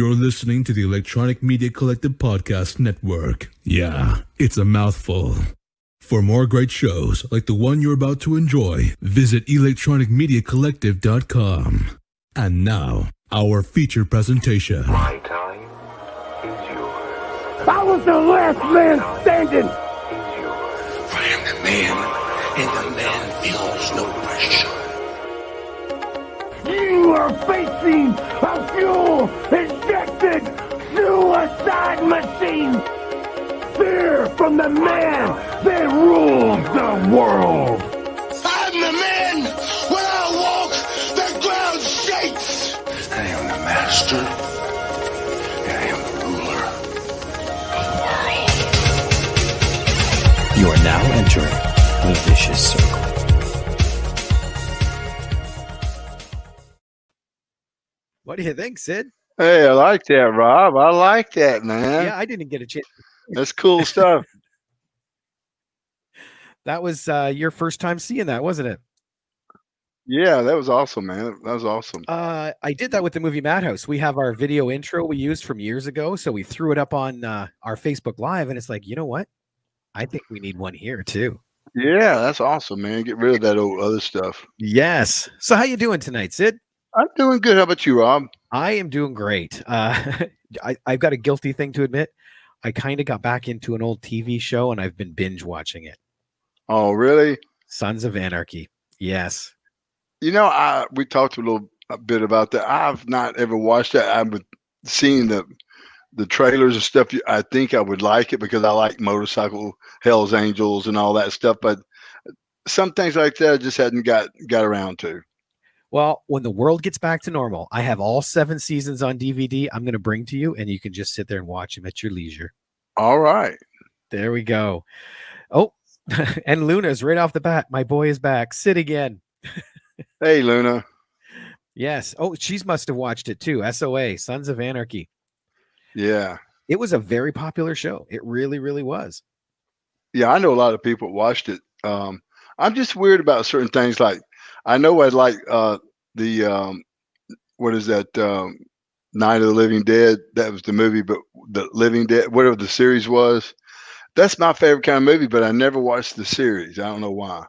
You're listening to the Electronic Media Collective Podcast Network. Yeah, it's a mouthful. For more great shows like the one you're about to enjoy, visit electronicmediacollective.com. And now, our feature presentation. My time is yours. I was the last man standing. I am the man, and the man feels no pressure. You are facing a fuel-injected suicide machine. Fear from the man that rules the world. I'm the man. When I walk, the ground shakes. I am the master, and I am the ruler of the world. You are now entering the vicious circle. What do you think, Sid? Hey, I like that, Rob. I like that, man. Yeah, I didn't get a chance. That's cool stuff. That was your first time seeing that, wasn't it? Yeah, that was awesome, man. That was awesome. I did that with the movie Madhouse. We have our video intro we used from years ago, so we threw it up on our Facebook Live, and it's like, you know what? I think we need one here too. Yeah, that's awesome, man. Get rid of that old other stuff. Yes. So how you doing tonight, Sid? I'm doing good. How about you, Rob? I am doing great. I've got a guilty thing to admit. I kind of got back into an old TV show, and I've been binge watching it. Oh, really? Sons of Anarchy. Yes. You know, we talked a bit about that. I've not ever watched that. I've been seeing the trailers and stuff. I think I would like it because I like motorcycle Hell's Angels and all that stuff. But some things like that I just hadn't got around to. Well, when the world gets back to normal, I have all 7 seasons on DVD. I'm going to bring to you, and you can just sit there and watch them at your leisure. All right. There we go. Oh, and Luna's right off the bat. My boy is back. Sid again. Hey, Luna. Yes. Oh, she must have watched it too. SOA, Sons of Anarchy. Yeah. It was a very popular show. It really, really was. Yeah, I know a lot of people watched it. I'm just weird about certain things. Like, I know I like what is that? Night of the Living Dead. That was the movie, but the Living Dead, whatever the series was, that's my favorite kind of movie. But I never watched the series. I don't know why.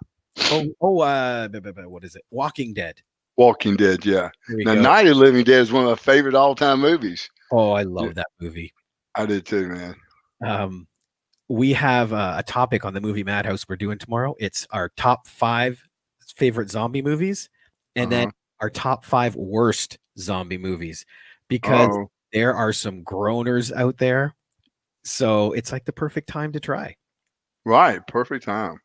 What is it? Walking Dead. Walking Dead, yeah. Now, Go. Night of the Living Dead is one of my favorite all-time movies. Oh, I love that movie. I did too, man. We have a topic on the movie Madhouse we're doing tomorrow. It's our top 5 favorite zombie movies, and then our top 5 worst zombie movies, because there are some groaners out there. So it's like the perfect time to try. Right, perfect time.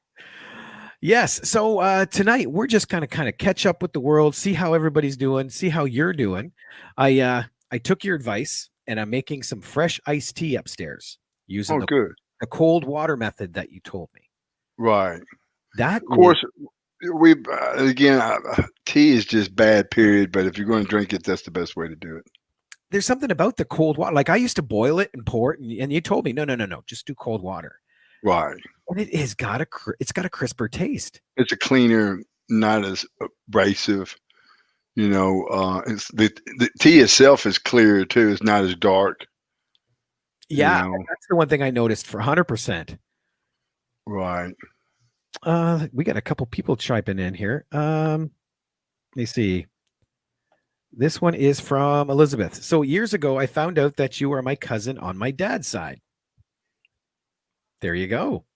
Yes. So tonight we're just kind of catch up with the world, see how everybody's doing, see how you're doing. I took your advice, and I'm making some fresh iced tea upstairs using the cold water method that you told me. Right. That, of course, tea is just bad, period. But if you're going to drink it, that's the best way to do it. There's something about the cold water. Like, I used to boil it and pour it, and you told me, no, just do cold water. Right. And it's got a crisper taste. It's a cleaner, not as abrasive. You know, it's the tea itself is clear too. It's not as dark. Yeah, you know? That's the one thing I noticed for 100%. Right. We got a couple people chiming in here. Let me see. This one is from Elizabeth. So years ago, I found out that you are my cousin on my dad's side. There you go.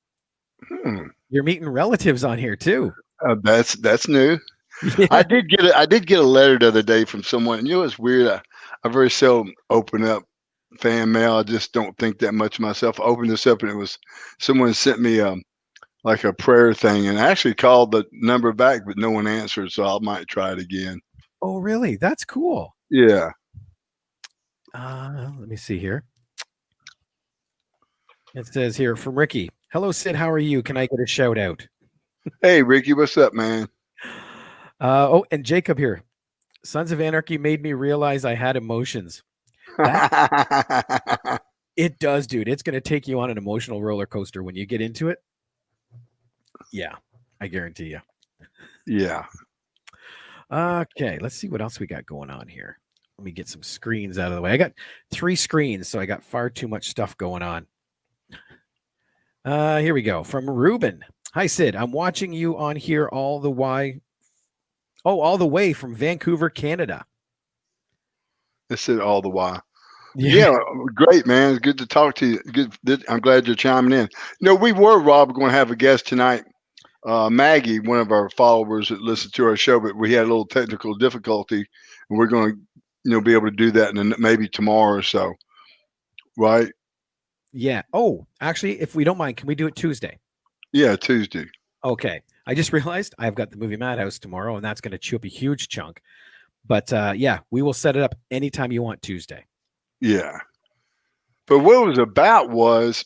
You're meeting relatives on here too. That's new. Yeah. I did get a letter the other day from someone. You know, it's weird. I very seldom open up fan mail. I just don't think that much of myself. I opened this up, and it was someone sent me like a prayer thing, and I actually called the number back, but no one answered. So I might try it again. Oh, really? That's cool. Yeah. Let me see here. It says here from Ricky. Hello, Sid. How are you? Can I get a shout out? Hey, Ricky. What's up, man? And Jacob here. Sons of Anarchy made me realize I had emotions. It does, dude. It's going to take you on an emotional roller coaster when you get into it. Yeah, I guarantee you. Yeah. Okay, let's see what else we got going on here. Let me get some screens out of the way. I got 3 screens, so I got far too much stuff going on. Here we go. From Ruben. Hi, Sid. I'm watching you on here all the way from Vancouver, Canada. I said all the while. Yeah, great, man. It's good to talk to you. Good. I'm glad you're chiming in. We were, Rob, going to have a guest tonight. Maggie, one of our followers that listened to our show, but we had a little technical difficulty, and we're going to, be able to do that maybe tomorrow or so. Right? Yeah. Oh, actually, if we don't mind, can we do it Tuesday? Yeah, Tuesday. Okay. I just realized I've got the movie Madhouse tomorrow, and that's going to chew up a huge chunk. But yeah, we will set it up anytime you want Tuesday. Yeah. But what it was about was,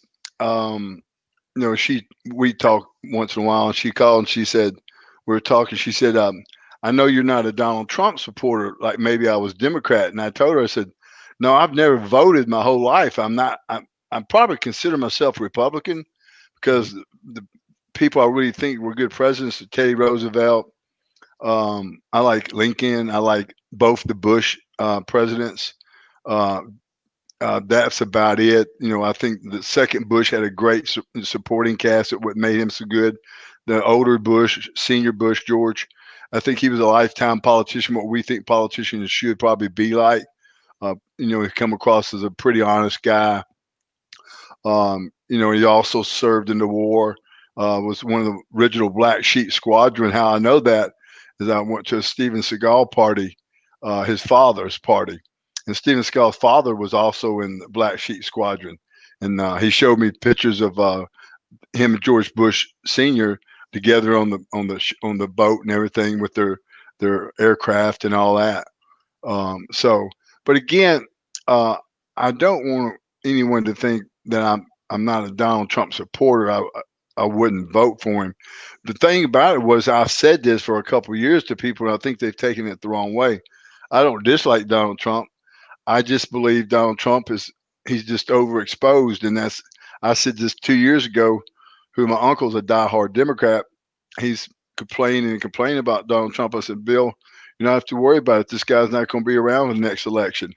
we talk once in a while, and she called and she said, we were talking, she said, I know you're not a Donald Trump supporter, like maybe I was Democrat. And I told her, I said, no, I've never voted my whole life. I'm probably consider myself Republican because the people I really think were good presidents, Teddy Roosevelt. I like Lincoln. I like both the Bush presidents. That's about it. I think the second Bush had a great supporting cast at what made him so good. The older Bush, senior Bush, George, I think he was a lifetime politician, what we think politicians should probably be like. He come across as a pretty honest guy. He also served in the war, was one of the original Black Sheep Squadron. How I know that is I went to a Steven Seagal party, his father's party. And Steven Seagal's father was also in the Black Sheep Squadron. And he showed me pictures of him and George Bush Sr. together on the boat and everything with their aircraft and all that. But again, I don't want anyone to think that I'm not a Donald Trump supporter. I wouldn't vote for him. The thing about it was I said this for a couple of years to people, and I think they've taken it the wrong way. I don't dislike Donald Trump. I just believe Donald Trump he's just overexposed. And I said this 2 years ago, who my uncle's a diehard Democrat. He's complaining about Donald Trump. I said, Bill, you don't have to worry about it. This guy's not going to be around in the next election.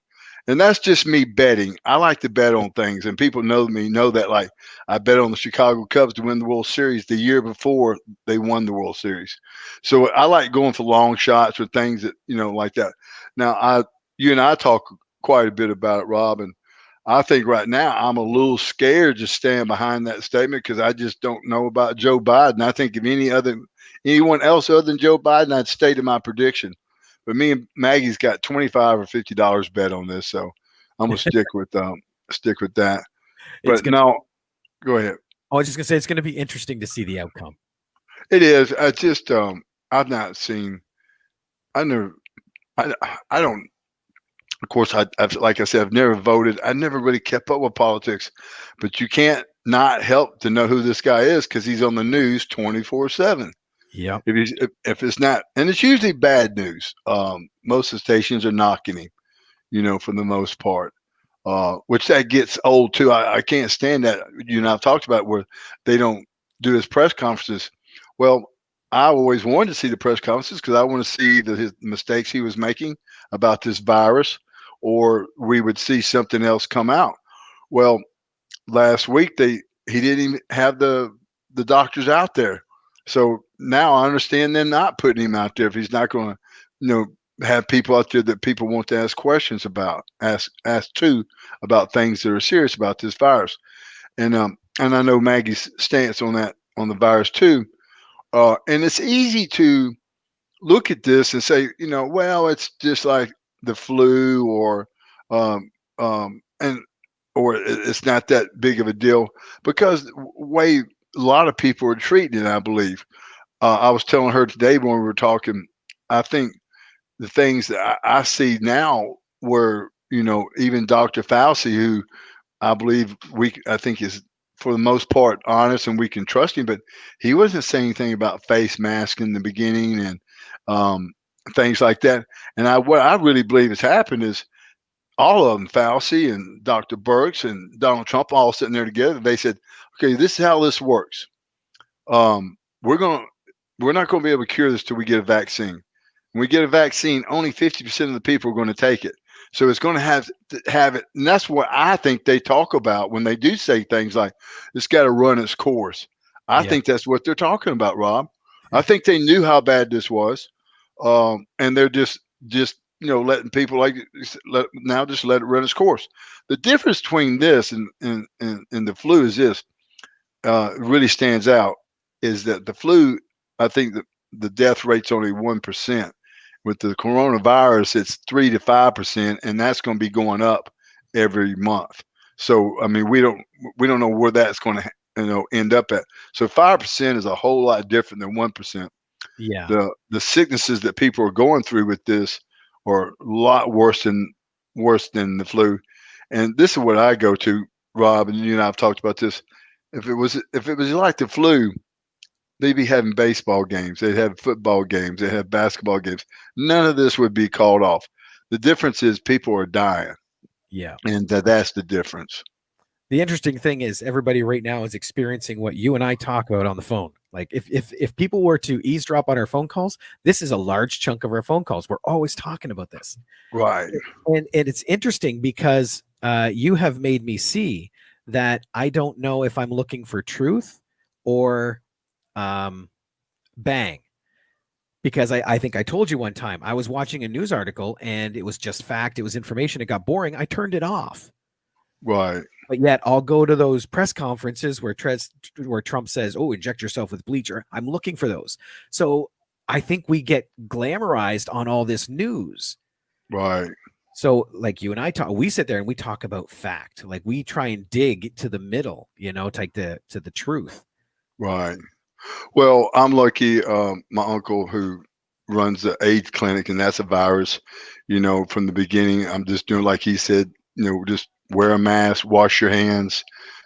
And that's just me betting. I like to bet on things, and people know me, know that. Like I bet on the Chicago Cubs to win the World Series the year before they won the World Series. So I like going for long shots or things that, like that. Now, you and I talk quite a bit about it, Rob, and I think right now I'm a little scared to stand behind that statement because I just don't know about Joe Biden. I think if anyone else other than Joe Biden, I'd stated my prediction. But me and Maggie's got $25 or $50 bet on this, so I'm gonna stick with that. But no, go ahead. I was just gonna say it's gonna be interesting to see the outcome. It is. I just I've not seen. I don't. Of course, I've like I said, I've never voted. I never really kept up with politics, but you can't not help to know who this guy is because he's on the news 24/7. Yeah. If it's not, and it's usually bad news. Most of the stations are knocking him, for the most part, which that gets old too. I can't stand that. I've talked about where they don't do his press conferences. Well, I always wanted to see the press conferences because I want to see his mistakes he was making about this virus, or we would see something else come out. Well, last week he didn't even have the doctors out there. So now I understand them not putting him out there if he's not going to, have people out there that people want to ask questions about, ask to about things that are serious about this virus. And I know Maggie's stance on that, on the virus too. And it's easy to look at this and say, well, it's just like the flu or it's not that big of a deal because the way a lot of people are treating it, I believe. I was telling her today when we were talking, I think the things that I see now were, even Dr. Fauci, who I believe I think is for the most part honest and we can trust him, but he wasn't saying anything about face masks in the beginning and things like that. And what I really believe has happened is all of them, Fauci and Dr. Birx and Donald Trump, all sitting there together. They said, okay, this is how this works. We're not going to be able to cure this till we get a vaccine. When we get a vaccine, only 50% of the people are going to take it. So it's going to have it, and that's what I think they talk about when they do say things like it's got to run its course. I Yeah. think that's what they're talking about, Rob. I think they knew how bad this was, and they're just letting people now just let it run its course. The difference between this and the flu is this really stands out is that the flu, I think that the death rate's only 1%. With the coronavirus, it's 3 to 5%, and that's going to be going up every month. So, I mean, we don't know where that's going to end up at. So, 5% is a whole lot different than 1%. Yeah. The sicknesses that people are going through with this are a lot worse than the flu. And this is what I go to, Rob, and you and I have talked about this. If it was like the flu, they'd be having baseball games, they'd have football games, they'd have basketball games. None of this would be called off. The difference is people are dying, Yeah. and that's the difference. The interesting thing is everybody right now is experiencing what you and I talk about on the phone. Like if people were to eavesdrop on our phone calls, this is a large chunk of our phone calls. We're always talking about this. Right. And it's interesting because you have made me see that I don't know if I'm looking for truth or bang. Because I think I told you one time I was watching a news article and it was just fact, it was information, it got boring. I turned it off. Right. But yet I'll go to those press conferences where Trump says, "Oh, inject yourself with bleach." I'm looking for those. So I think we get glamorized on all this news. Right. So like you and I talk, we sit there and we talk about fact. Like we try and dig to the middle, to the truth. Right. Well, I'm lucky. My uncle who runs the AIDS clinic, and that's a virus. From the beginning, I'm just doing like he said. Just wear a mask, wash your hands,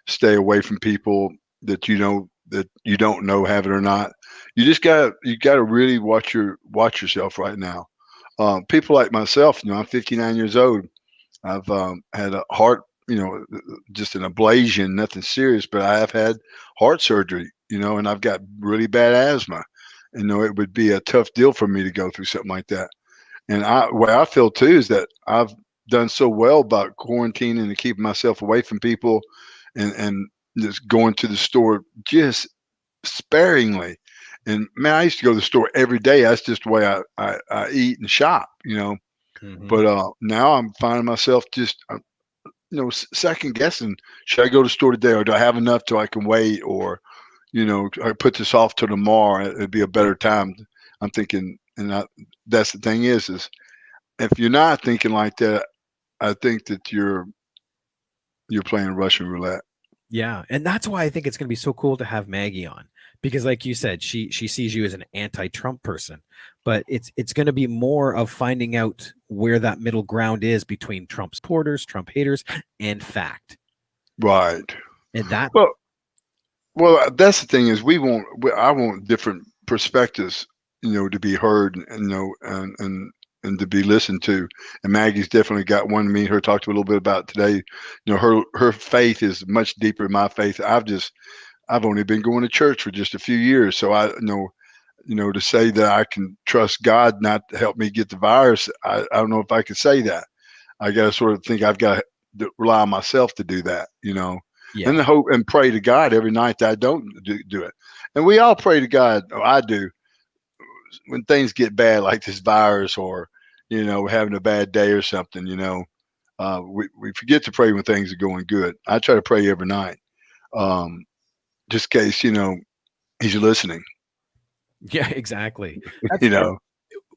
stay away from people that you don't know have it or not. You gotta really watch yourself right now. People like myself, I'm 59 years old. I've had a heart, just an ablation, nothing serious, but I have had heart surgery, and I've got really bad asthma. It would be a tough deal for me to go through something like that. And what I feel too is that I've done so well about quarantining and keeping myself away from people and just going to the store just sparingly. And man, I used to go to the store every day. That's just the way I eat and shop, Mhm. But now I'm finding myself just, second guessing. Should I go to the store today, or do I have enough till I can wait, or, I put this off till tomorrow? It'd be a better time. I'm thinking, and that's the thing is if you're not thinking like that, I think that you're playing Russian roulette. Yeah, and that's why I think it's going to be so cool to have Maggie on, because like you said, she sees you as an anti-Trump person, but it's going to be more of finding out where that middle ground is between Trump supporters, Trump haters, and fact. Right. And that Well, that's the thing is I want different perspectives, to be heard, and to be listened to. And Maggie's definitely got one. Me and her talked a little bit about today. Her faith is much deeper than my faith. I've only been going to church for just a few years, so I to say that I can trust God not to help me get the virus, I don't know if I could say that. I got to sort of think I've got to rely on myself to do that, yeah. and hope and pray to God every night that I don't do it. And we all pray to God, or I do, when things get bad like this virus, or having a bad day or something. We forget to pray when things are going good. I try to pray every night, just in case he's listening. Yeah, exactly.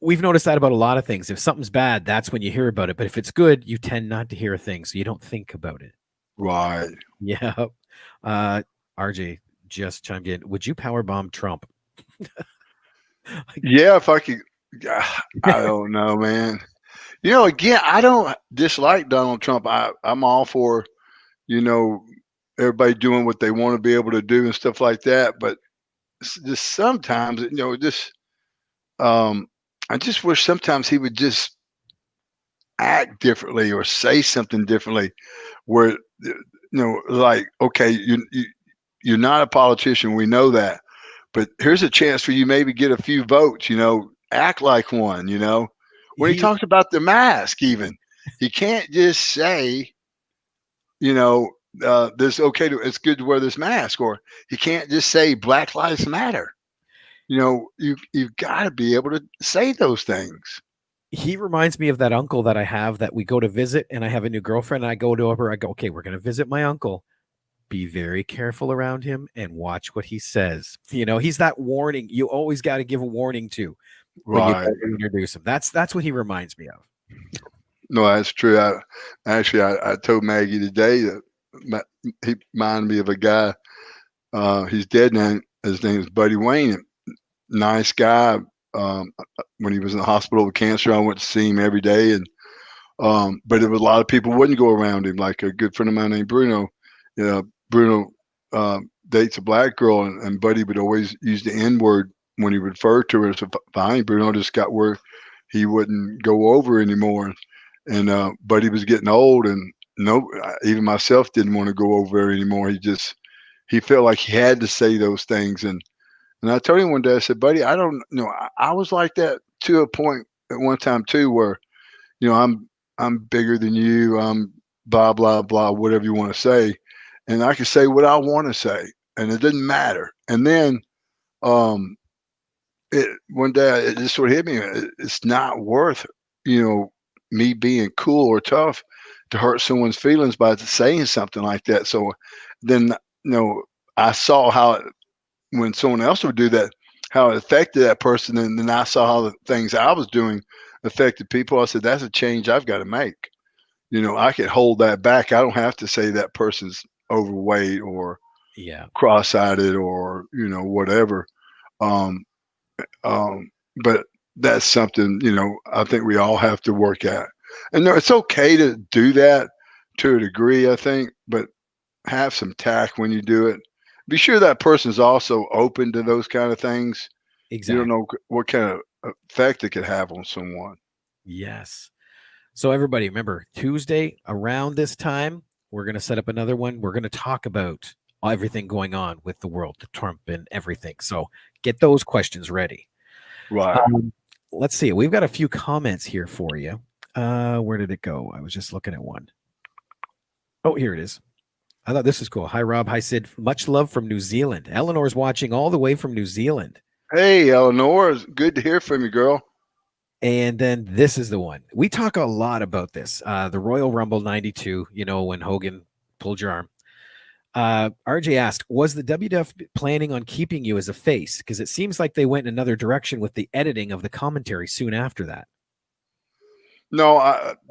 We've noticed that about a lot of things. If something's bad, that's when you hear about it. But if it's good, you tend not to hear things, so you don't think about it. Right. Yeah. RJ just chimed in. Would you powerbomb Trump? Yeah, if I could. I don't know, man. Again, I don't dislike Donald Trump. I'm all for, everybody doing what they want to be able to do and stuff like that. But just sometimes, I just wish sometimes he would just act differently or say something differently, where like, okay, you're not a politician, we know that, but here's a chance for you maybe get a few votes. Act like one. When he talks about the mask, even he can't just say, this okay it's good to wear this mask, or he can't just say Black Lives Matter. You've got to be able to say those things. He reminds me of that uncle that I have that we go to visit, and I have a new girlfriend. And I go to her. I go, okay, we're going to visit my uncle. Be very careful around him and watch what he says. He's that warning. You always got to give a warning to when Right. you introduce him. That's what he reminds me of. No, that's true. I told Maggie today that he reminded me of a guy. He's dead now. His name is Buddy Wayne. Nice guy. When he was in the hospital with cancer, I went to see him every day, and but there was a lot of people wouldn't go around him. Like a good friend of mine named Bruno. Bruno dates a black girl, and Buddy would always use the N-word when he referred to her. So finally, Bruno just got where he wouldn't go over anymore. And Buddy was getting old, and even myself didn't want to go over there anymore. He felt like he had to say those things. And I told him one day, I said, Buddy, I don't know. I was like that to a point at one time too, where, I'm bigger than you. I'm blah, blah, blah, whatever you want to say. And I can say what I want to say, and it didn't matter. And then one day it just sort of hit me. It's not worth, me being cool or tough to hurt someone's feelings by saying something like that. So then, I saw how when someone else would do that, how it affected that person. And then I saw how the things I was doing affected people. I said, that's a change I've got to make. I can hold that back. I don't have to say that person's overweight or cross-eyed or, whatever. But that's something, I think we all have to work at. And it's okay to do that to a degree, I think, but have some tact when you do it. Be sure that person's also open to those kind of things. Exactly. You don't know what kind of effect it could have on someone. Yes. So everybody, remember, Tuesday around this time, we're going to set up another one. We're going to talk about everything going on with the world, Trump and everything. So get those questions ready. Right. Let's see. We've got a few comments here for you. Where did it go? I was just looking at one. Oh, here it is. I thought this was cool. Hi, Rob. Hi, Sid. Much love from New Zealand. Eleanor's watching all the way from New Zealand. Hey, Eleanor. It's good to hear from you, girl. And then this is the one. We talk a lot about this. The Royal Rumble 92, when Hogan pulled your arm. RJ asked, was the WWF planning on keeping you as a face? Because it seems like they went in another direction with the editing of the commentary soon after that. No,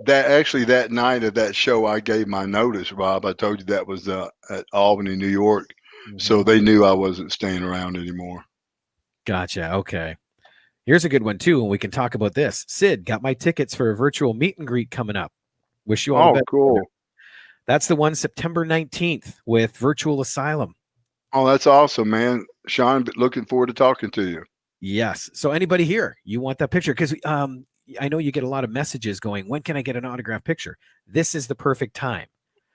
that night of that show, I gave my notice, Rob. I told you that was at Albany, New York. Mm-hmm. So they knew I wasn't staying around anymore. Gotcha. Okay. Here's a good one, too, and we can talk about this. Sid, got my tickets for a virtual meet and greet coming up. Wish you all the best. Cool. That's the one September 19th with Virtual Asylum. Oh, that's awesome, man. Sean, looking forward to talking to you. Yes. So anybody here, you want that picture? Because I know you get a lot of messages going, when can I get an autographed picture? This is the perfect time.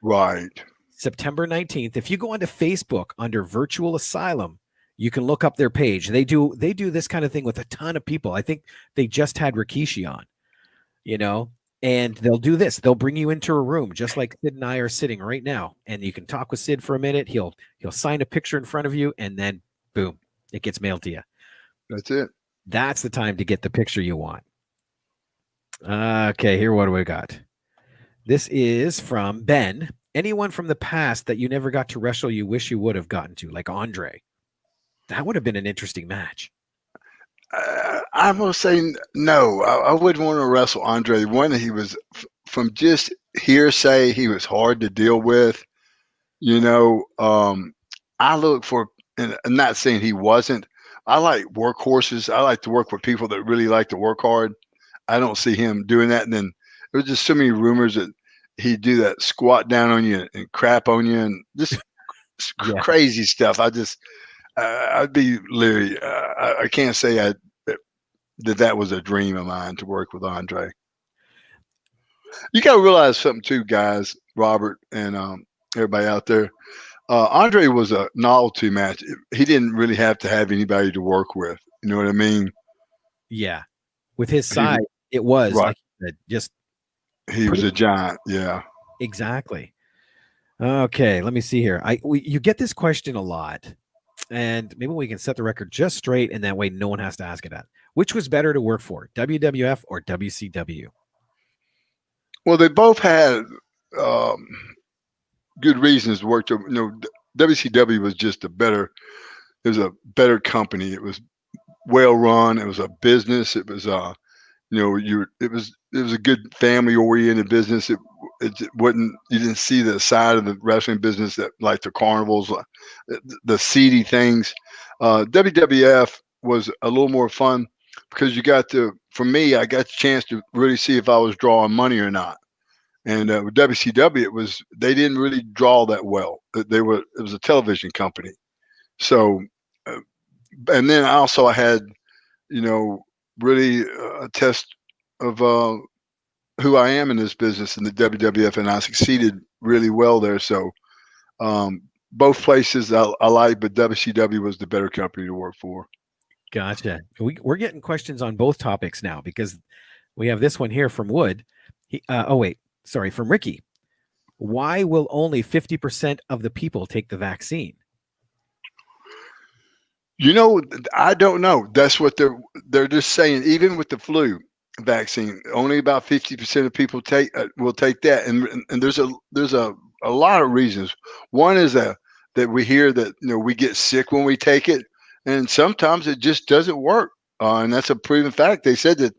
Right. September 19th. If you go onto Facebook under Virtual Asylum, you can look up their page. They do this kind of thing with a ton of people. I think they just had Rikishi on, and they'll do this. They'll bring you into a room just like Sid and I are sitting right now, and you can talk with Sid for a minute. He'll sign a picture in front of you, and then boom, it gets mailed to you. That's it. That's the time to get the picture you want. Okay, here, what do we got? This is from Ben. Anyone from the past that you never got to wrestle you wish you would have gotten to, like Andre? That would have been an interesting match. I will say no. I wouldn't want to wrestle Andre. One, he was from just hearsay. He was hard to deal with. I look for, and I'm not saying he wasn't. I like workhorses. I like to work with people that really like to work hard. I don't see him doing that. And then there was just so many rumors that he'd do that squat down on you and crap on you and just crazy stuff. I'd be leery. I can't say that was a dream of mine to work with Andre. You got to realize something too, guys, Robert and everybody out there. Andre was a novelty match. He didn't really have to have anybody to work with. You know what I mean? Yeah. With his size, it was right. like just He was a giant. Yeah. Exactly. Okay, let me see here. You get this question a lot, and maybe we can set the record just straight, and that way no one has to ask it at. Which was better to work for, WWF or WCW? Well, they both had good reasons to work. WCW was just a better. It was a better company. It was well run. It was a business. It was it was a good family oriented business. It wasn't, you didn't see the side of the wrestling business that, like the carnivals, the seedy things. WWF was a little more fun because for me, I got the chance to really see if I was drawing money or not. And with WCW, they didn't really draw that well. It was a television company. So, and then I had, really a test of who I am in this business in the WWF, and I succeeded really well there. So both places I like, but WCW was the better company to work for. Gotcha. We're getting questions on both topics now because we have this one here from Wood. From Ricky. Why will only 50% of the people take the vaccine? I don't know. That's what they're just saying. Even with the flu vaccine, only about 50% of people will take that, and there's a lot of reasons. One is that we hear that we get sick when we take it, and sometimes it just doesn't work, and that's a proven fact. They said that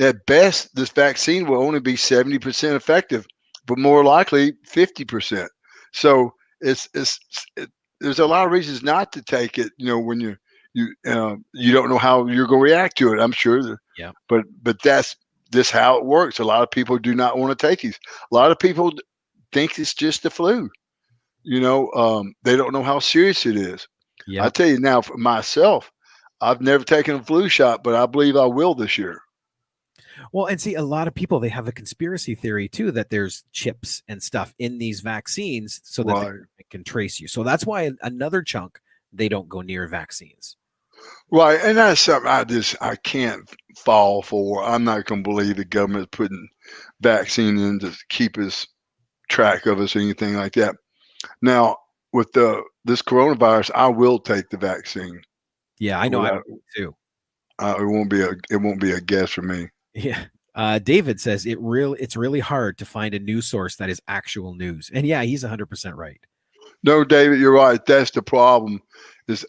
at best this vaccine will only be 70% effective, but more likely 50%. So there's a lot of reasons not to take it. When you don't know how you're going to react to it. I'm sure. Yeah. But that's just how it works. A lot of people do not want to take these. A lot of people think it's just the flu. They don't know how serious it is. Yeah. I tell you now, for myself, I've never taken a flu shot, but I believe I will this year. Well, and see, a lot of people, they have a conspiracy theory too, that there's chips and stuff in these vaccines so that they can trace you. So that's why another chunk, they don't go near vaccines. Right. And that's something I can't fall for. I'm not going to believe the government's putting vaccine in to keep us track of us or anything like that. Now, with this coronavirus, I will take the vaccine. Yeah, I know. I will too. It won't be a guess for me. Yeah. David says it's really hard to find a news source that is actual news. And yeah, he's 100% right. No, David, you're right. That's the problem.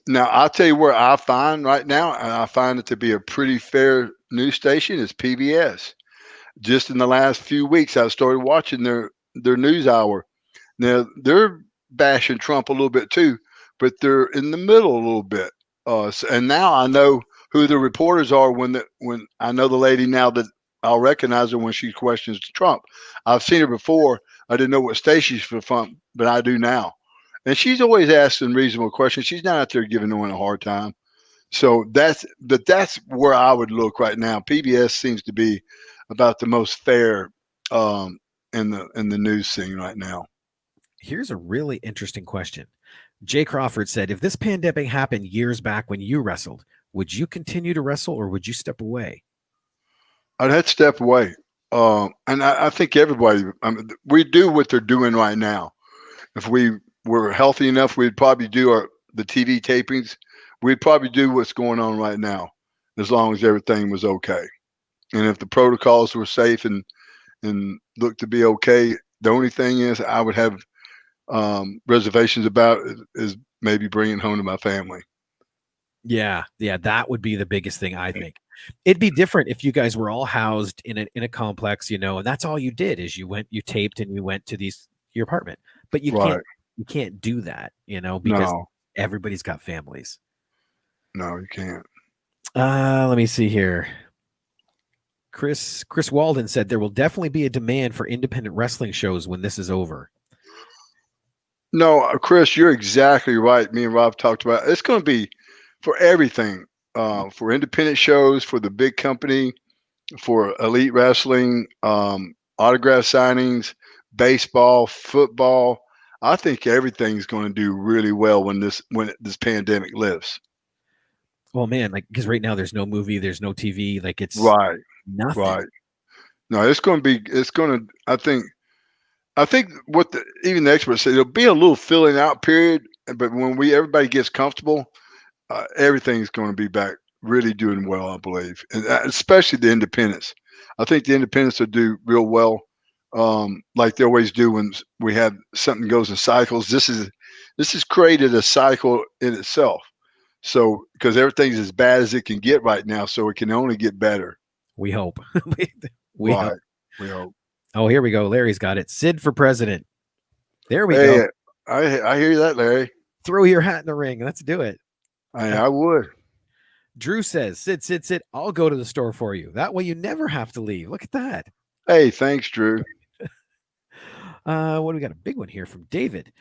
Now, I'll tell you where I find right now, and I find it to be a pretty fair news station, is PBS. Just in the last few weeks, I started watching their news hour. Now, they're bashing Trump a little bit too, but they're in the middle a little bit. And now I know who the reporters are when I know the lady now that I'll recognize her when she questions Trump. I've seen her before. I didn't know what station she's from, but I do now. And she's always asking reasonable questions. She's not out there giving no one a hard time. So that's where I would look right now. PBS seems to be about the most fair in the news scene right now. Here's a really interesting question. Jay Crawford said, if this pandemic happened years back when you wrestled, would you continue to wrestle or would you step away? I'd have to step away. And I think everybody, we do what they're doing right now. If we were healthy enough, we'd probably do the TV tapings. We'd probably do what's going on right now, as long as everything was okay. And if the protocols were safe and looked to be okay, the only thing is I would have reservations about is maybe bringing home to my family. Yeah, that would be the biggest thing, I think. It'd be different if you guys were all housed in a complex, and that's all you did is you taped and you went to your apartment. But you can't do that, because everybody's got families. No, you can't. Let me see here. Chris Walden said there will definitely be a demand for independent wrestling shows when this is over. No, Chris, you're exactly right. Me and Rob talked about it. It's going to be for everything, for independent shows, for the big company, for elite wrestling, autograph signings, baseball, football. I think everything's going to do really well when this pandemic lifts. Well, man, because right now there's no movie, there's no TV, it's right, nothing. right. No, it's going to be. It's going to. I think what even the experts say, there'll be a little filling out period, but when everybody gets comfortable, everything's going to be back really doing well, I believe, and especially the independents. I think the independents will do real well, like they always do when we have something goes in cycles. This has created a cycle in itself. So because everything's as bad as it can get right now, so it can only get better. We hope. we Right. hope. We hope. Oh, here we go. Larry's got it. Sid for president. There we Hey, go. I hear that, Larry. Throw your hat in the ring. Let's do it. I would. Drew says, Sid, I'll go to the store for you. That way you never have to leave. Look at that. Hey, thanks, Drew. What do we got? A big one here from David.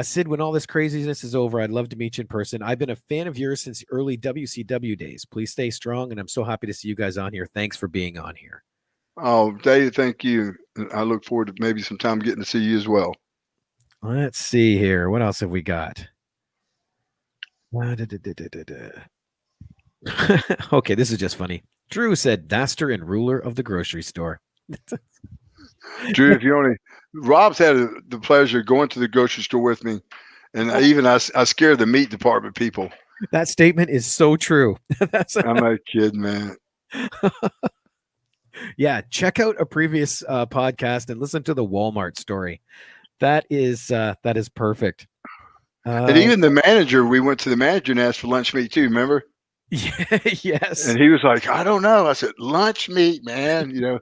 Sid, when all this craziness is over, I'd love to meet you in person. I've been a fan of yours since early WCW days. Please stay strong, and I'm so happy to see you guys on here. Thanks for being on here. Oh, David, thank you. I look forward to maybe sometime getting to see you as well. Let's see here. What else have we got? Okay, this is just funny. Drew said, Daster and ruler of the grocery store. Drew, if you only Rob's had the pleasure of going to the grocery store with me, and I scared the meat department people. That statement is so true. I'm not kidding, man. Yeah, check out a previous podcast and listen to the Walmart story. That is perfect. And even the manager, we went to the manager and asked for lunch meat too. Remember? Yes. And he was like, "I don't know." I said, "Lunch meat, man. You know."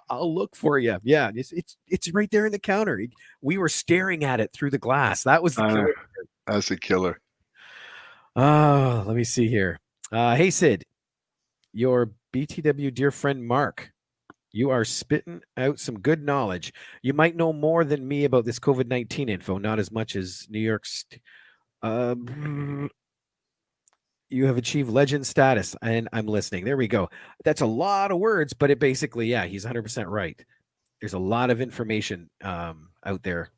I'll look for you. Yeah, it's right there in the counter. We were staring at it through the glass. That was the killer. That's a killer. Oh, let me see here. Hey Sid, your BTW dear friend Mark, you are spitting out some good knowledge. You might know more than me about this COVID-19 info, not as much as New York's. You have achieved legend status, and I'm listening. There we go. That's a lot of words, but it basically, yeah, he's 100% right. There's a lot of information out there.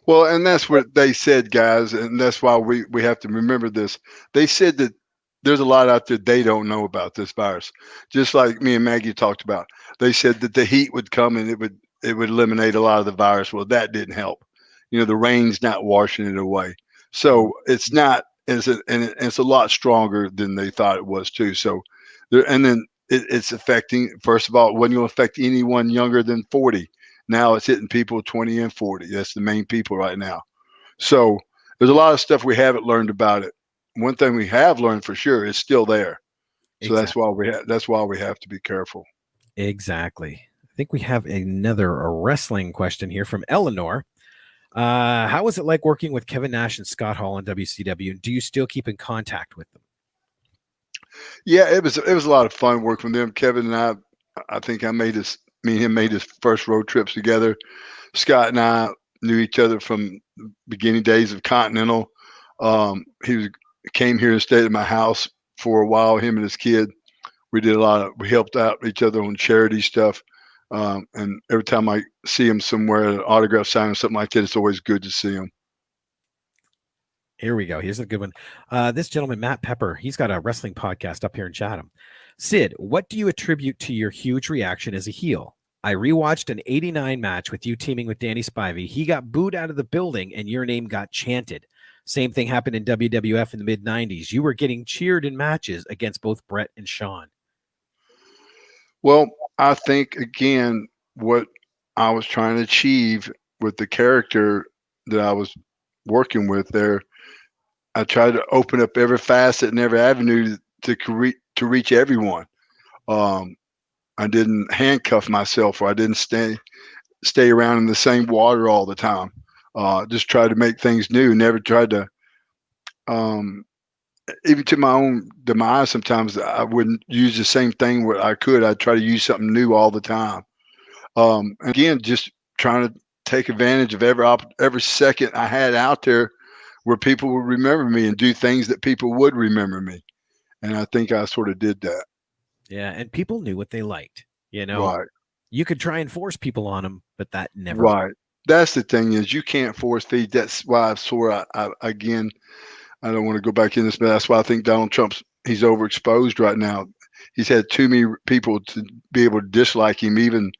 Well, and that's what they said, guys, and that's why we have to remember this. They said that there's a lot out there they don't know about this virus. Just like me and Maggie talked about. They said that the heat would come and it would eliminate a lot of the virus. Well, that didn't help. You know, the rain's not washing it away. So it's not, and it's a lot stronger than they thought it was too. So it's affecting, first of all, it wasn't going to affect anyone younger than 40. Now it's hitting people 20 and 40. That's the main people right now. So there's a lot of stuff we haven't learned about it. One thing we have learned for sure is still there. So exactly. That's why we have to be careful. Exactly. I think we have another wrestling question here from Eleanor. How was it like working with Kevin Nash and Scott Hall on WCW? Do you still keep in contact with them? Yeah, it was a lot of fun working with them. Kevin and I think me and him made his first road trips together. Scott and I knew each other from the beginning days of Continental. He came here and stayed at my house for a while, him and his kid. We helped out each other on charity stuff. And every time I see him somewhere, an autograph sign or something like that, it's always good to see him. Here we go. Here's a good one. This gentleman, Matt Pepper, he's got a wrestling podcast up here in Chatham. Sid, what do you attribute to your huge reaction as a heel? I rewatched an 89 match with you teaming with Danny Spivey. He got booed out of the building and your name got chanted. Same thing happened in WWF in the mid-90s. You were getting cheered in matches against both Brett and Shawn. Well, I think, again, what I was trying to achieve with the character that I was working with there, I tried to open up every facet and every avenue to reach everyone. I didn't handcuff myself, or I didn't stay around in the same water all the time. Just tried to make things new. Never tried to, even to my own demise, sometimes I wouldn't use the same thing where I could. I'd try to use something new all the time. Again, just trying to take advantage of every second I had out there where people would remember me and do things that people would remember me. And I think I sort of did that. Yeah, and people knew what they liked. You know, right. You could try and force people on them, but that never. Right. That's the thing, is you can't force feed. That's why I sort of, again, I don't want to go back in this, but that's why I think Donald Trump's, he's overexposed right now. he's had too many people to be able to dislike him. Even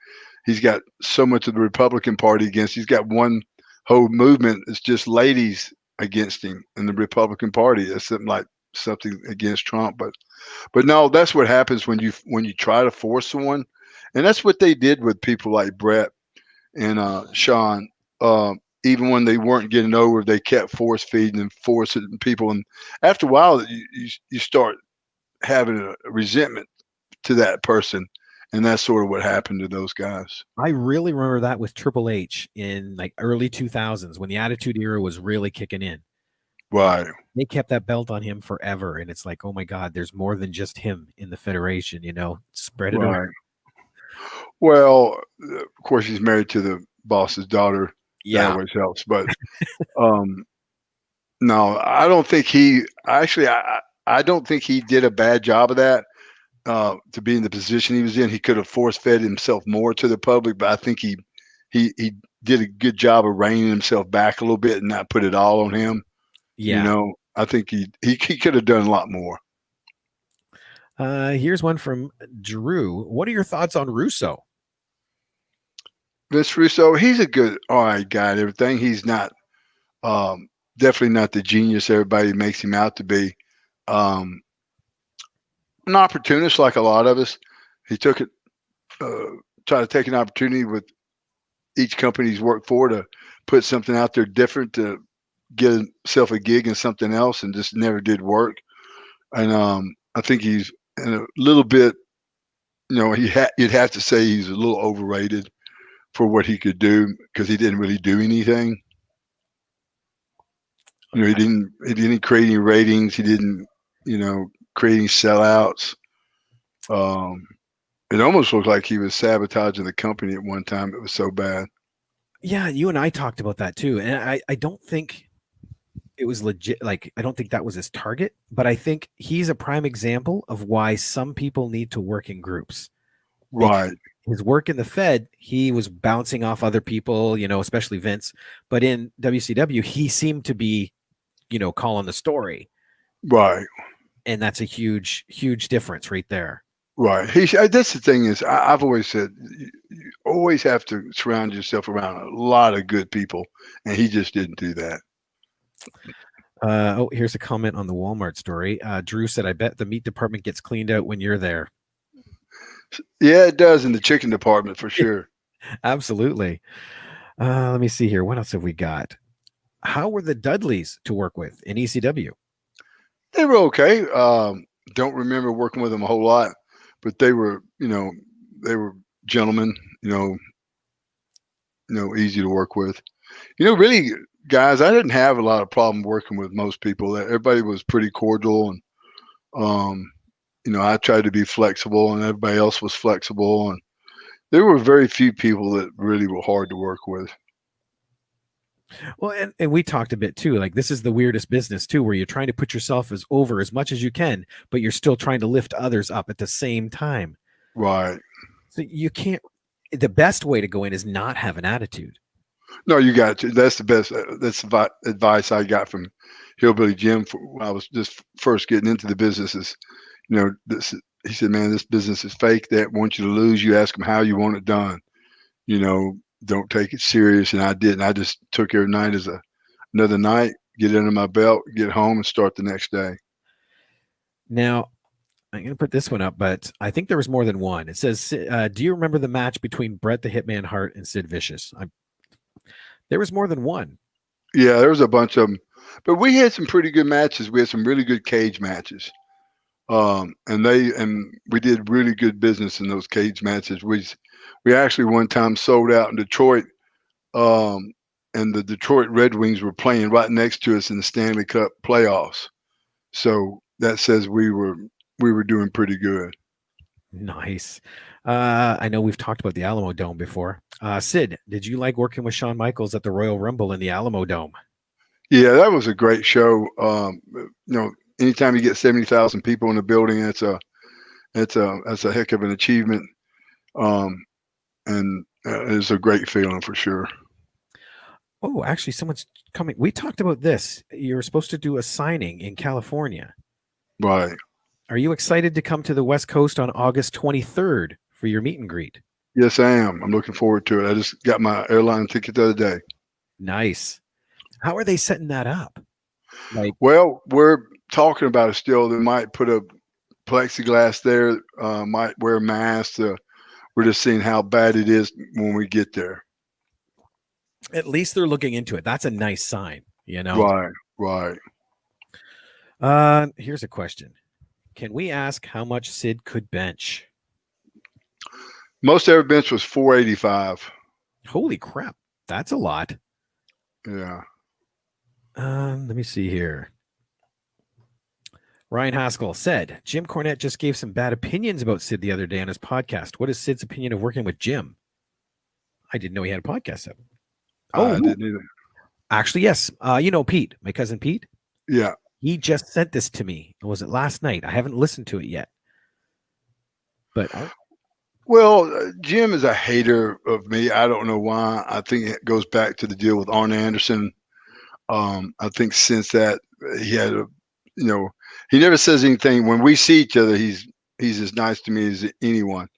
he's got so much of the Republican Party against. He's got one whole movement. It's just ladies against him in the Republican Party. It's something against Trump, but no, that's what happens when you try to force someone, and that's what they did with people like Brett and Sean. Even when they weren't getting over, they kept force feeding and forcing people, and after a while, you start having a resentment to that person, and that's sort of what happened to those guys. I really remember that with Triple H in like early 2000s when the Attitude Era was really kicking in. Right. They kept that belt on him forever, and it's like, oh my God, there's more than just him in the Federation. Spread it around. Well, of course, he's married to the boss's daughter. Yeah, that always helps. But no, I don't think he actually. I don't think he did a bad job of that. To be in the position he was in, he could have force fed himself more to the public, but I think he did a good job of reining himself back a little bit and not put it all on him. Yeah. I think he could have done a lot more. Here's one from Drew. What are your thoughts on Russo? Vince Russo, he's a good, all right guy and everything. He's not, definitely not the genius everybody makes him out to be. An opportunist like a lot of us. He took it, tried to take an opportunity with each company he's worked for to put something out there different to get himself a gig in something else, and just never did work. And I think he's in a little bit, you'd have to say he's a little overrated for what he could do, because he didn't really do anything. He didn't create any ratings. He didn't, creating sellouts. It almost looked like he was sabotaging the company at one time. It was so bad. Yeah, you and I talked about that too. And I don't think it was legit. Like, I don't think that was his target, but I think he's a prime example of why some people need to work in groups. Right. His work in the Fed, he was bouncing off other people, especially Vince. But in WCW, he seemed to be, calling the story. Right. And that's a huge, huge difference right there. Right. That's the thing is, I've always said, you always have to surround yourself around a lot of good people, and he just didn't do that. Here's a comment on the Walmart story. Drew said, I bet the meat department gets cleaned out when you're there. Yeah, it does in the chicken department for sure. Absolutely. Let me see here. What else have we got? How were the Dudleys to work with in ECW? They were okay. Don't remember working with them a whole lot, but they were, they were gentlemen, easy to work with. Really, guys, I didn't have a lot of problem working with most people. Everybody was pretty cordial, and I tried to be flexible, and everybody else was flexible, and there were very few people that really were hard to work with. Well, and we talked a bit too, like this is the weirdest business too, where you're trying to put yourself as much as you can, but you're still trying to lift others up at the same time. Right. So you can't, the best way to go in is not have an attitude. No, you got to. That's the best. That's the advice I got from Hillbilly Jim when I was just first getting into the business. Is, he said, man, this business is fake. They want you to lose. You ask them how you want it done. Don't take it serious. And I didn't. I just took every night as another night, get it under my belt, get home, and start the next day. Now, I'm going to put this one up, but I think there was more than one. It says, do you remember the match between Bret the Hitman Hart and Sid Vicious? There was more than one. Yeah, there was a bunch of them. But we had some pretty good matches. We had some really good cage matches. And we did really good business in those cage matches. We actually one time sold out in Detroit, and the Detroit Red Wings were playing right next to us in the Stanley Cup playoffs. So that says we were doing pretty good. Nice. I know we've talked about the Alamo Dome before. Sid, did you like working with Shawn Michaels at the Royal Rumble in the Alamo Dome? Yeah, that was a great show. Anytime you get 70,000 people in the building, that's a heck of an achievement. And it's a great feeling for sure. Oh, actually, someone's coming. We talked about this. You were supposed to do a signing in California. Right. Are you excited to come to the West Coast on August 23rd for your meet and greet? Yes, I am. I'm looking forward to it. I just got my airline ticket the other day. Nice. How are they setting that up? Like, Well, we're talking about it still. They might put a plexiglass there, might wear masks. We're just seeing how bad it is when we get there. at least they're looking into it. That's a nice sign, you know? Right. Here's a question. Can we ask how much Sid could bench? Most every bench was 485. Holy crap. That's a lot. Yeah. Let me see here. Ryan Haskell said, Jim Cornette just gave some bad opinions about Sid the other day on his podcast. What is Sid's opinion of working with Jim? I didn't know he had a podcast. I didn't either. Actually, yes. You know Pete, my cousin Pete? Yeah. He just sent this to me. Was it last night? I haven't listened to it yet. But Well, Jim is a hater of me. I don't know why. I think it goes back to the deal with Arn Anderson. I think since that he had he never says anything. When we see each other, he's as nice to me as anyone.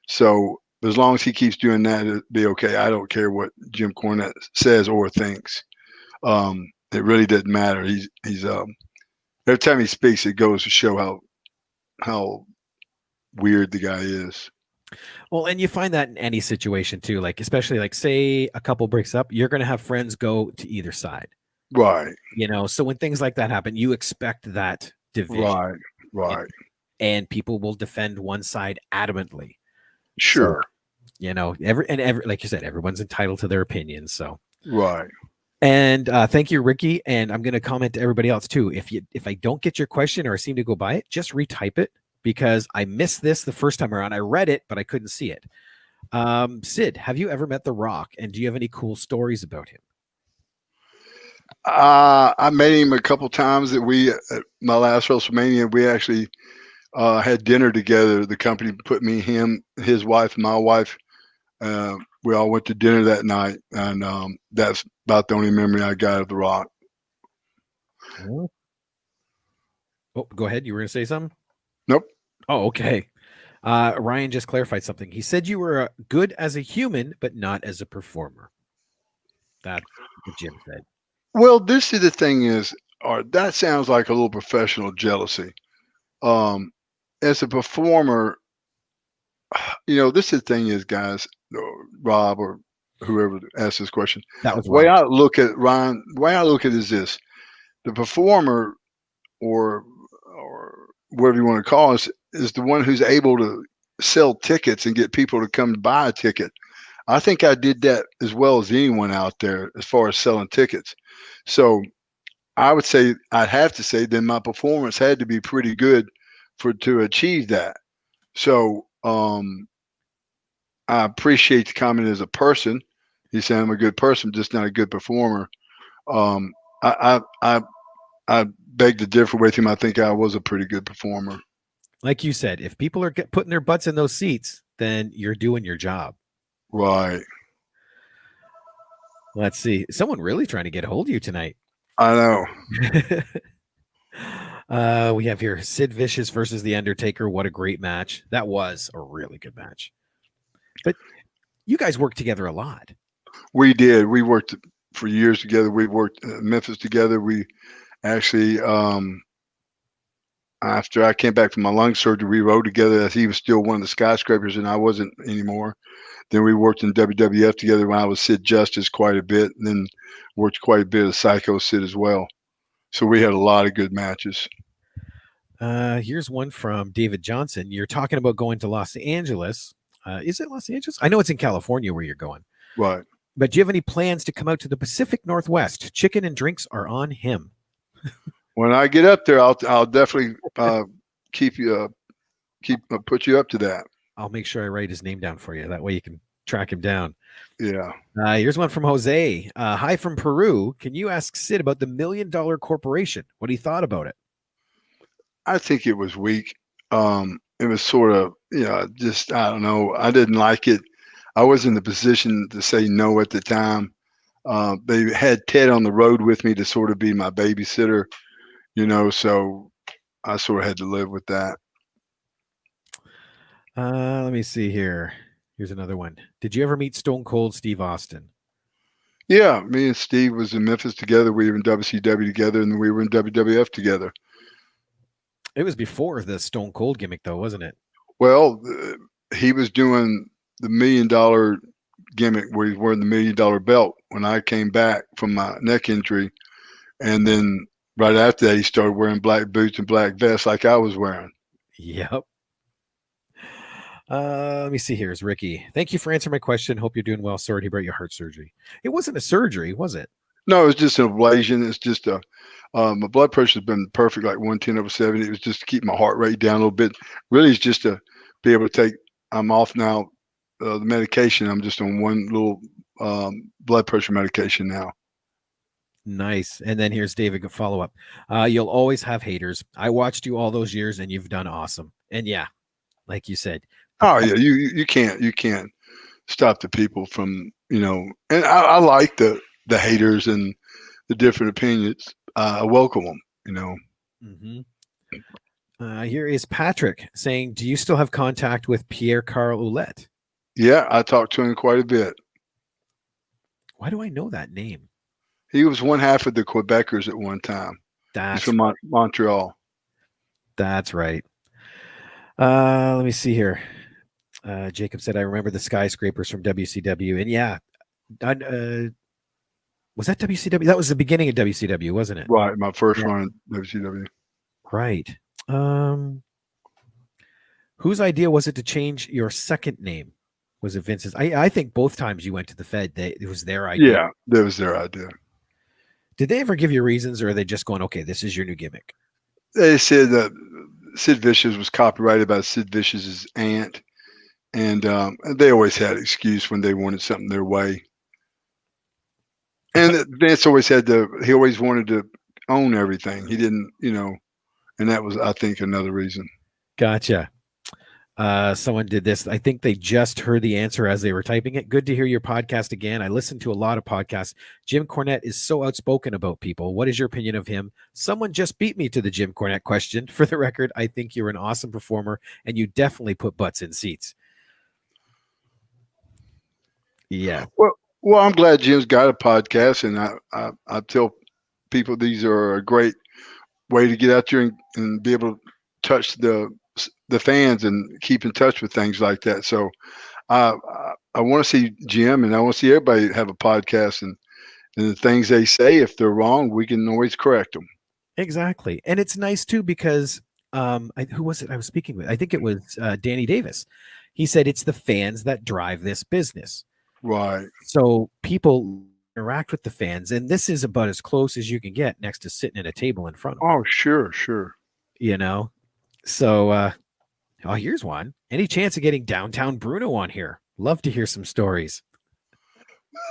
So as long as he keeps doing that, it'll be okay. I don't care what Jim Cornette says or thinks. It really doesn't matter. He's every time he speaks, it goes to show how weird the guy is. well, and you find that in any situation too, like especially like say a couple breaks up, you're going to have friends go to either side. Right. You know, so when things like that happen, you expect that division. Right. And people will defend one side adamantly. Sure. So, you know, like you said, everyone's entitled to their opinions. So Right. and thank you, Ricky. And I'm going to comment to everybody else too. If I don't get your question or I seem to go by it, just retype it because I missed this the first time around. I read it, but I couldn't see it. Sid, have you ever met The Rock? And do you have any cool stories about him? I met him a couple times at my last WrestleMania. We actually had dinner together. The company put me, him, his wife, and my wife. We all went to dinner that night, and that's about the only memory I got of The Rock. Oh, go ahead. You were going to say something? Nope. Oh, okay. Ryan just clarified something. He said you were good as a human, but not as a performer. That's what Jim said. Well, this is the thing is, that sounds like a little professional jealousy. As a performer, this is the thing is, guys, Rob or whoever asked this question. That was the way Ryan. I look at Ryan. The way I look at it is this: the performer, or whatever you want to call us, is the one who's able to sell tickets and get people to come buy a ticket. I think I did that as well as anyone out there as far as selling tickets. So I'd have to say then my performance had to be pretty good to achieve that. So I appreciate the comment as a person. He's saying I'm a good person, just not a good performer. I beg to differ with him. I think I was a pretty good performer. Like you said, if people are putting their butts in those seats, then you're doing your job. Right. Let's see. Someone really trying to get a hold of you tonight. I know. We have here Sid Vicious versus The Undertaker. What a great match. That was a really good match. But you guys worked together a lot. We did. We worked for years together. We worked in Memphis together. We actually, after I came back from my lung surgery, we rode together as he was still one of the skyscrapers and I wasn't anymore. Then we worked in WWF together when I was Sid Justice quite a bit, and then worked quite a bit of Psycho Sid as well. So we had a lot of good matches. Here's one from David Johnson. You're talking about going to Los Angeles. Is it Los Angeles? I know it's in California where you're going. Right. But do you have any plans to come out to the Pacific Northwest? Chicken and drinks are on him. When I get up there, I'll definitely put you up to that. I'll make sure I write his name down for you. That way you can track him down. Yeah. Here's one from Jose. Hi from Peru. Can you ask Sid about the $1 Million Corporation? What he thought about it? I think it was weak. It was sort of, just, I don't know. I didn't like it. I was in the position to say no at the time. They had Ted on the road with me to sort of be my babysitter, so I sort of had to live with that. Let me see here. Here's another one. Did you ever meet Stone Cold Steve Austin? Yeah, me and Steve was in Memphis together. We were in WCW together, and we were in WWF together. It was before the Stone Cold gimmick, though, wasn't it? Well, he was doing the $1 million gimmick where he's wearing the $1 million belt when I came back from my neck injury. And then right after that, he started wearing black boots and black vests like I was wearing. Yep. Let me see. Here's Ricky. Thank you for answering my question. Hope you're doing well. Sorry about your heart surgery. It wasn't a surgery, was it? No, it was just an ablation. It's just my blood pressure's been perfect, like 110/70. It was just to keep my heart rate down a little bit. Really, it's just to be able to take. I'm off now. The medication. I'm just on one little blood pressure medication now. Nice. And then here's David, follow up. You'll always have haters. I watched you all those years and you've done awesome. And yeah, like you said. Oh yeah, you can't stop the people from, and I like the haters and the different opinions. I welcome them, Mm-hmm. Here is Patrick saying, do you still have contact with Pierre Carl Ouellette? Yeah, I talked to him quite a bit. Why do I know that name? He was one half of the Quebecers at one time. He's from Montreal. That's right. Let me see here. Jacob said, I remember the skyscrapers from WCW. And yeah, was that WCW? That was the beginning of WCW, wasn't it? Right. My first run at WCW. Right. Whose idea was it to change your second name? Was it Vince's? I think both times you went to the Fed, it was their idea. Yeah, that was their idea. Did they ever give you reasons, or are they just going, okay, this is your new gimmick? They said that Sid Vicious was copyrighted by Sid Vicious's aunt. And they always had an excuse when they wanted something their way. And Vince always he always wanted to own everything. He didn't, and that was, I think, another reason. Gotcha. Someone did this. I think they just heard the answer as they were typing it. Good to hear your podcast again. I listen to a lot of podcasts. Jim Cornette is so outspoken about people. What is your opinion of him? Someone just beat me to the Jim Cornette question. For the record, I think you're an awesome performer and you definitely put butts in seats. Yeah. Well, I'm glad Jim's got a podcast, and I tell people these are a great way to get out there and be able to touch the fans and keep in touch with things like that. So I want to see Jim, and I want to see everybody have a podcast, and the things they say, if they're wrong, we can always correct them. Exactly. And it's nice too, because who was it I was speaking with? I think it was Danny Davis. He said it's the fans that drive this business. Right. So people interact with the fans, and this is about as close as you can get next to sitting at a table in front of them. Oh, sure. So here's one. Any chance of getting Downtown Bruno on here? Love to hear some stories.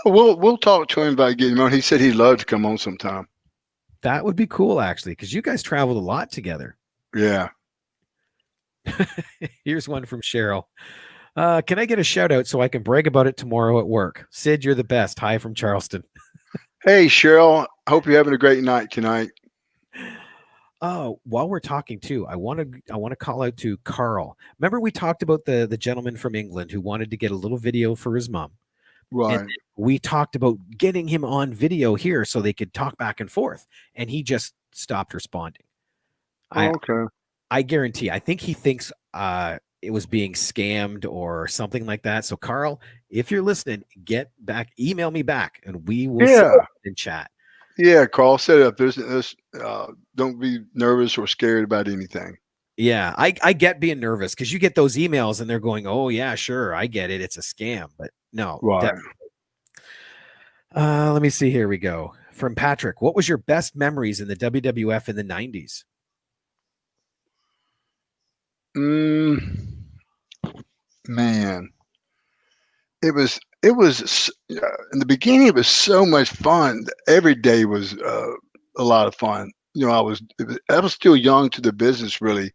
We'll talk to him about getting him on. He said he'd love to come on sometime. That would be cool, actually, because you guys traveled a lot together. Yeah. Here's one from Cheryl. Can I get a shout out so I can brag about it tomorrow at work? Sid, you're the best. Hi from Charleston. Hey, Cheryl. Hope you're having a great night tonight. Oh, while we're talking too, I want to call out to Carl. Remember we talked about the gentleman from England who wanted to get a little video for his mom. Right. And we talked about getting him on video here so they could talk back and forth, and he just stopped responding. Okay. I guarantee. I think he thinks it was being scammed or something like that. So Carl, if you're listening, get back, email me back, and we will sit and chat. Yeah, Carl, set it up. There's don't be nervous or scared about anything. Yeah, I get being nervous because you get those emails and they're going, oh yeah, sure, I get it. It's a scam, but no. Right. Let me see. Here we go. From Patrick, what was your best memories in the WWF in the 90s? Man, it was in the beginning. It was so much fun. Every day was a lot of fun. I was still young to the business, really,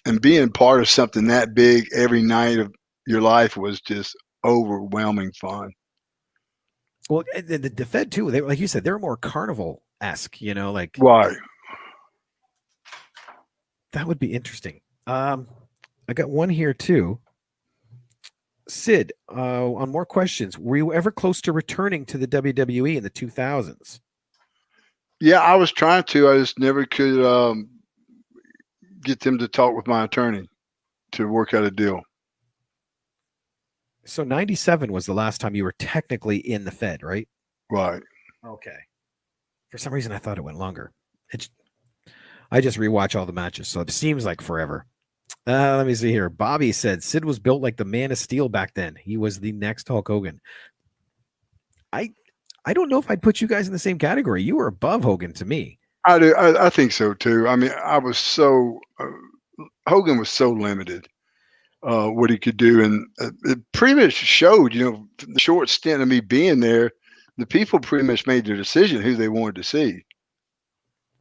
and being part of something that big every night of your life was just overwhelming fun. Well, the Fed too. They, like you said, they're more carnival-esque. Like right. That would be interesting. I got one here too. Sid, on more questions, were you ever close to returning to the WWE in the 2000s? Yeah, I was trying to. I just never could get them to talk with my attorney to work out a deal. So 97 was the last time you were technically in the Fed, right? Right. Okay. For some reason, I thought it went longer. I just rewatch all the matches, so it seems like forever. Let me see here. Bobby said Sid was built like the Man of Steel back then. He was the next Hulk Hogan. I don't know if I'd put you guys in the same category. You were above Hogan to me. I do. I think so too. I mean, I was so Hogan was so limited what he could do, and it pretty much showed. The short stint of me being there, the people pretty much made their decision who they wanted to see.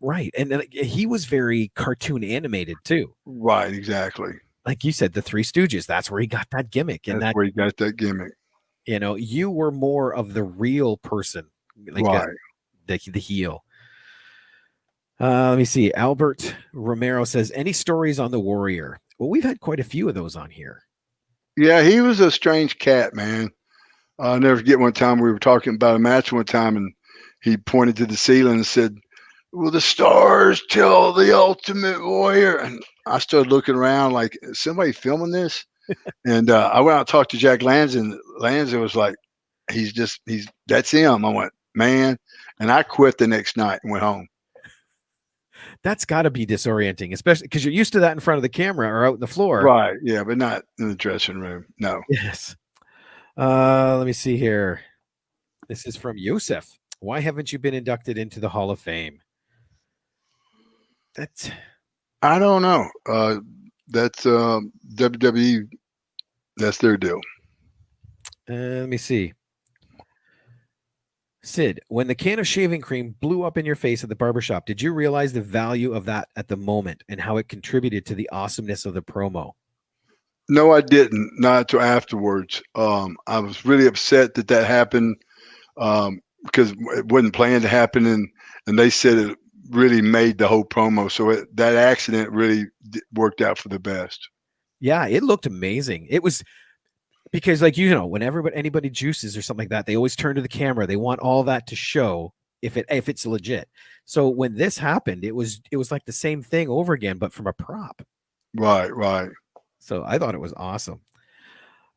Right. And then he was very cartoon animated too. Right. Exactly. Like you said, the Three Stooges, that's where he got that gimmick. And That's where he got that gimmick. You were more of the real person, like Right. the heel. Let me see. Albert Romero says, any stories on the Warrior? Well, we've had quite a few of those on here. Yeah, he was a strange cat, man. I'll never forget one time we were talking about a match one time, and he pointed to the ceiling and said, "Will the stars tell the Ultimate Warrior?" And I started looking around like, is somebody filming this? And I went out and talked to Jack Lanza, and Lanza was like, that's him. I went, man. And I quit the next night and went home. That's got to be disorienting, especially because you're used to that in front of the camera or out in the floor. Right. Yeah, but not in the dressing room. No. Yes. Let me see here. This is from Yosef. Why haven't you been inducted into the Hall of Fame? I don't know. That's WWE. That's their deal. Let me see. Sid, when the can of shaving cream blew up in your face at the barbershop, did you realize the value of that at the moment and how it contributed to the awesomeness of the promo? No, I didn't. Not until afterwards. I was really upset that happened because it wasn't planned to happen, and they said it really made the whole promo. So that accident really worked out for the best. Yeah, it looked amazing. It was because, like, whenever anybody juices or something like that, they always turn to the camera. They want all that to show if it's legit. So when this happened, it was like the same thing over again, but from a prop. Right, right. So I thought it was awesome.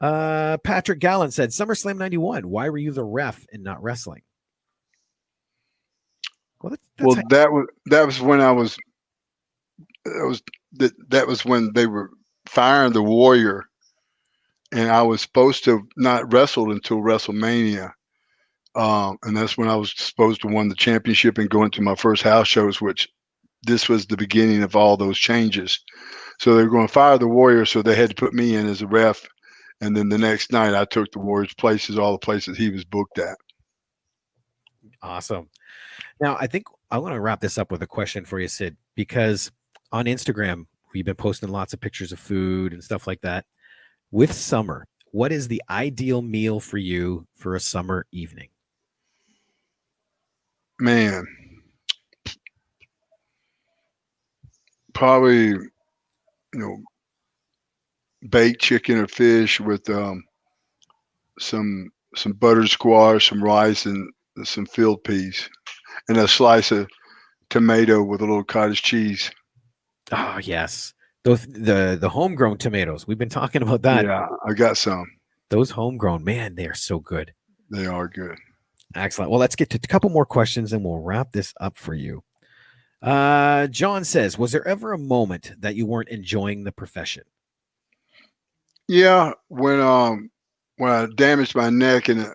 Patrick Gallen said, SummerSlam 91. Why were you the ref and not wrestling? Well, that was when that was when they were firing the Warrior, and I was supposed to not wrestle until WrestleMania, and that's when I was supposed to win the championship and go into my first house shows, which this was the beginning of all those changes. So they were going to fire the Warrior, so they had to put me in as a ref, and then the next night I took the Warrior's places, all the places he was booked at. Awesome. Now, I think I want to wrap this up with a question for you, Sid, because on Instagram, we've been posting lots of pictures of food and stuff like that. With summer, what is the ideal meal for you for a summer evening? Man, probably, baked chicken or fish with some buttered squash, some rice, and some field peas, and a slice of tomato with a little cottage cheese. Oh, yes. The homegrown tomatoes. We've been talking about that. Yeah, I got some. Those homegrown, man, they are so good. They are good. Excellent. Well, let's get to a couple more questions and we'll wrap this up for you. John says, was there ever a moment that you weren't enjoying the profession? Yeah, when I damaged my neck, and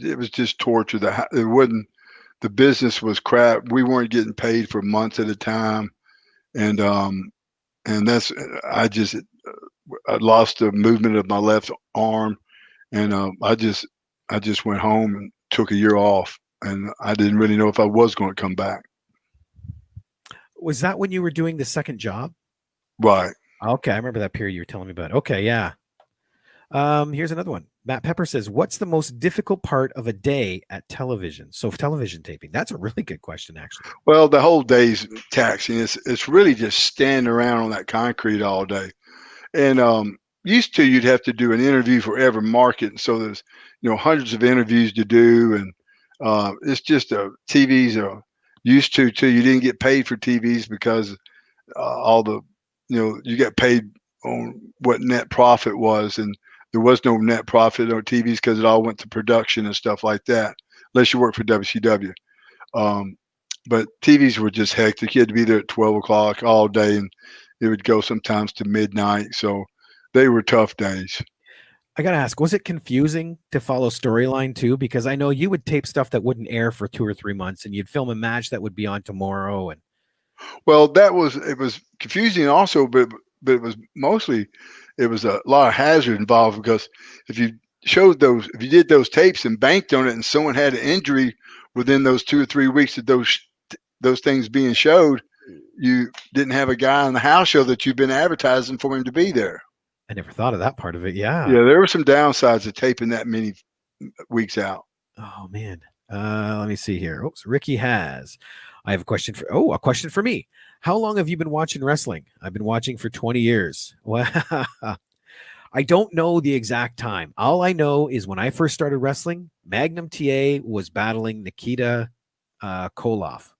it was just torture. The business was crap. We weren't getting paid for months at a time, and that's I lost the movement of my left arm, and I just went home and took a year off, and I didn't really know if I was going to come back. Was that when you were doing the second job? Right. Okay, I remember that period you were telling me about. Okay, yeah. Here's another one. Matt Pepper says, what's the most difficult part of a day at television? So television taping. That's a really good question, actually. Well, the whole day's taxing. It's really just standing around on that concrete all day. And used to, you'd have to do an interview for every market. And so there's, hundreds of interviews to do. And it's just TVs are used to, too. You didn't get paid for TVs because all the, you got paid on what net profit was. And there was no net profit on TVs because it all went to production and stuff like that, unless you work for WCW. But TVs were just hectic. You had to be there at 12 o'clock all day, and it would go sometimes to midnight. So they were tough days. I got to ask, was it confusing to follow storyline too? Because I know you would tape stuff that wouldn't air for 2 or 3 months, and you'd film a match that would be on tomorrow. And well, it was confusing also, but it was mostly, it was a lot of hazard involved, because if you did those tapes and banked on it, and someone had an injury within those 2 or 3 weeks of those things being showed, you didn't have a guy on the house show that you've been advertising for him to be there. I never thought of that part of it. Yeah. Yeah, there were some downsides of taping that many weeks out. Oh man. Let me see here. Oops, Ricky has. I have a question for me. How long have you been watching wrestling? I've been watching for 20 years. Well, I don't know the exact time. All I know is when I first started wrestling, Magnum TA was battling Nikita Koloff.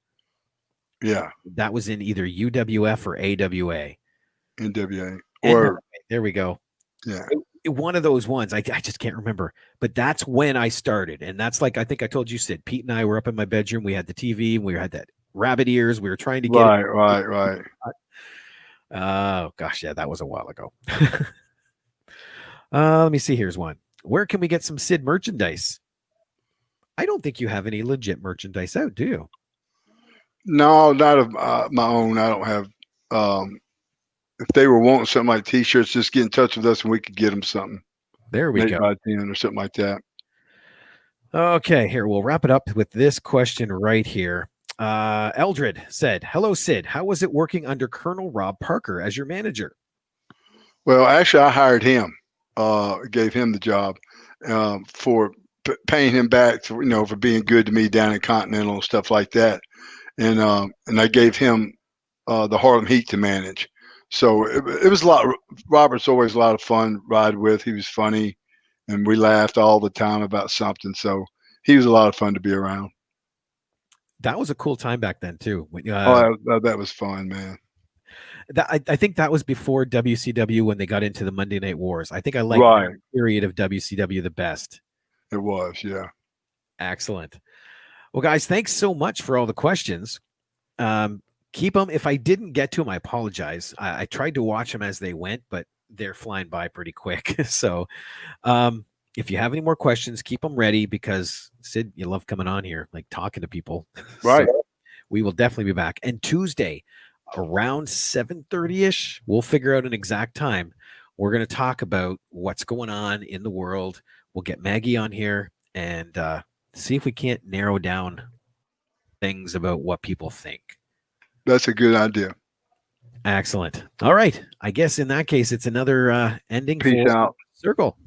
Yeah. That was in either UWF or AWA. NWA. There we go. Yeah. One of those ones. I just can't remember. But that's when I started. And that's like, I think I told you, Sid, Pete and I were up in my bedroom. We had the TV. And we had that rabbit ears. We were trying to get Right. Oh, gosh. Yeah, that was a while ago. Let me see. Here's one. Where can we get some Sid merchandise? I don't think you have any legit merchandise out, do you? No, not of my own. I don't have. If they were wanting something like T-shirts, just get in touch with us and we could get them something. There we go. 8x10 or something like that. Okay, here we'll wrap it up with this question right here. Eldred said, "Hello, Sid. How was it working under Colonel Rob Parker as your manager?" Well, actually, I hired him. Gave him the job for paying him back for for being good to me down at Continental and stuff like that. And I gave him the Harlem Heat to manage. So it was a lot. Robert's always a lot of fun to ride with. He was funny, and we laughed all the time about something. So he was a lot of fun to be around. That was a cool time back then too. That was fun, man. I think that was before WCW when they got into the Monday Night Wars. I think I liked that period of WCW the best. It was, yeah. Excellent. Well, guys, thanks so much for all the questions. Keep them. If I didn't get to them, I apologize. I tried to watch them as they went, but they're flying by pretty quick. So if you have any more questions, keep them ready, because Sid, you love coming on here, like talking to people. Right. So we will definitely be back. And Tuesday, around 7:30-ish, we'll figure out an exact time. We're going to talk about what's going on in the world. We'll get Maggie on here and see if we can't narrow down things about what people think. That's a good idea. Excellent. All right. I guess in that case, it's another ending. Peace out. Circle.